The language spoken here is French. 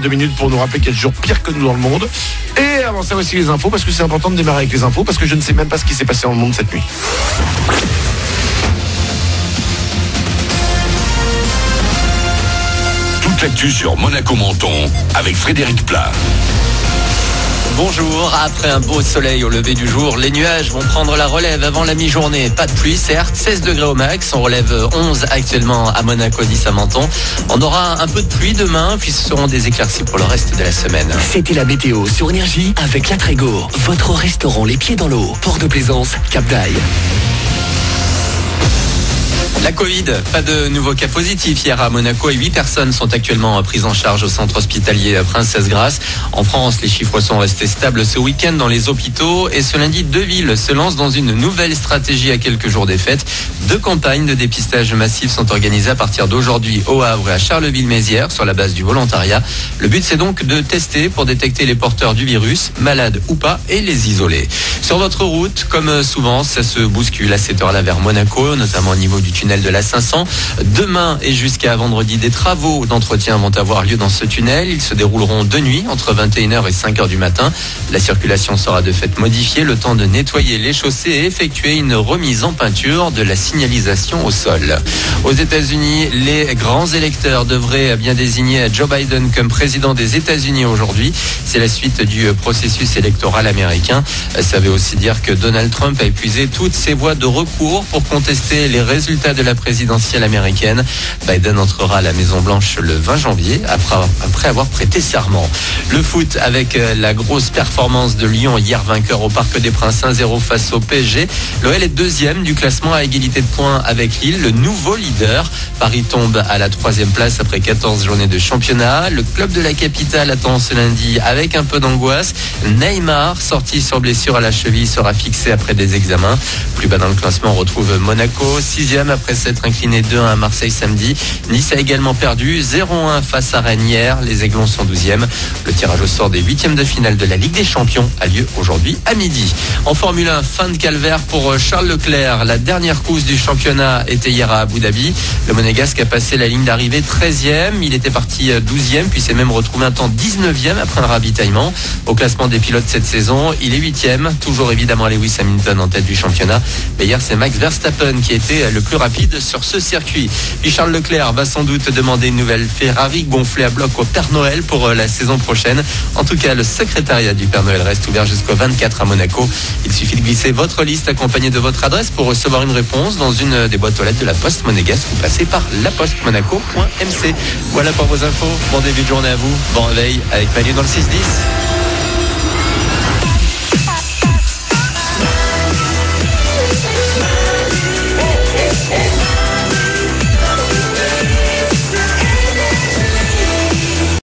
2 minutes pour nous rappeler qu'il y a toujours pire que nous dans le monde. Et avant ça aussi les infos, parce que c'est important de démarrer avec les infos, parce que je ne sais même pas ce qui s'est passé dans le monde cette nuit. Toute l'actu sur Monaco Menton avec Frédéric Plat. Bonjour, après un beau soleil au lever du jour, les nuages vont prendre la relève avant la mi-journée. Pas de pluie certes, 16 degrés au max, on relève 11 actuellement à Monaco, 10 à Menton. On aura un peu de pluie demain, puis ce seront des éclaircies pour le reste de la semaine. C'était la météo sur Énergie avec La Trégo, votre restaurant les pieds dans l'eau, port de Plaisance, Cap d'Aille. La Covid, pas de nouveaux cas positifs hier à Monaco et 8 personnes sont actuellement prises en charge au centre hospitalier Princesse Grace. En France, les chiffres sont restés stables ce week-end dans les hôpitaux et ce lundi, 2 villes se lancent dans une nouvelle stratégie à quelques jours des fêtes. 2 campagnes de dépistage massif sont organisées à partir d'aujourd'hui au Havre et à Charleville-Mézières sur la base du volontariat. Le but, c'est donc de tester pour détecter les porteurs du virus, malades ou pas, et les isoler. Sur votre route, comme souvent, ça se bouscule à cette heure-là vers Monaco, notamment au niveau du tunnel de la 500. Demain et jusqu'à vendredi, des travaux d'entretien vont avoir lieu dans ce tunnel. Ils se dérouleront de nuit entre 21h et 5h du matin. La circulation sera de fait modifiée, le temps de nettoyer les chaussées et effectuer une remise en peinture de la signalisation au sol. Aux États-Unis, les grands électeurs devraient bien désigner Joe Biden comme président des États-Unis aujourd'hui. C'est la suite du processus électoral américain. Ça veut aussi dire que Donald Trump a épuisé toutes ses voies de recours pour contester les résultats de la présidentielle américaine. Biden entrera à la Maison-Blanche le 20 janvier après avoir prêté serment. Le foot avec la grosse performance de Lyon hier vainqueur au Parc des Princes 1-0 face au PSG. L'OL est deuxième du classement à égalité de points avec Lille, le nouveau leader. Paris tombe à la 3e place après 14 journées de championnat. Le club de la capitale attend ce lundi avec un peu d'angoisse. Neymar, sorti sur blessure à la cheville, sera fixé après des examens. Plus bas dans le classement, on retrouve Monaco, 6e après s'être incliné 2-1 à Marseille samedi. Nice a également perdu 0-1 face à Rennes hier. Les Aiglons sont 12e. Le tirage au sort des 8e de finale de la Ligue des Champions a lieu aujourd'hui à midi. En Formule 1, fin de calvaire pour Charles Leclerc. La dernière course du championnat était hier à Abu Dhabi. Le Monégasque a passé la ligne d'arrivée 13e. Il était parti 12e, puis s'est même retrouvé un temps 19e après un ravitaillement. Au classement des pilotes cette saison, il est 8e. Toujours évidemment Lewis Hamilton en tête du championnat. Mais hier, c'est Max Verstappen qui était le plus rapide sur ce circuit. Puis Charles Leclerc va sans doute demander une nouvelle Ferrari gonflée à bloc au Père Noël pour la saison prochaine. En tout cas, le secrétariat du Père Noël reste ouvert jusqu'au 24 à Monaco. Il suffit de glisser votre liste accompagnée de votre adresse pour recevoir une réponse dans une des boîtes aux lettres de la Poste Monégasque ou passer par lapostmonaco.mc. Voilà pour vos infos. Bon début de journée à vous. Bon réveil avec Manu dans le 6-10.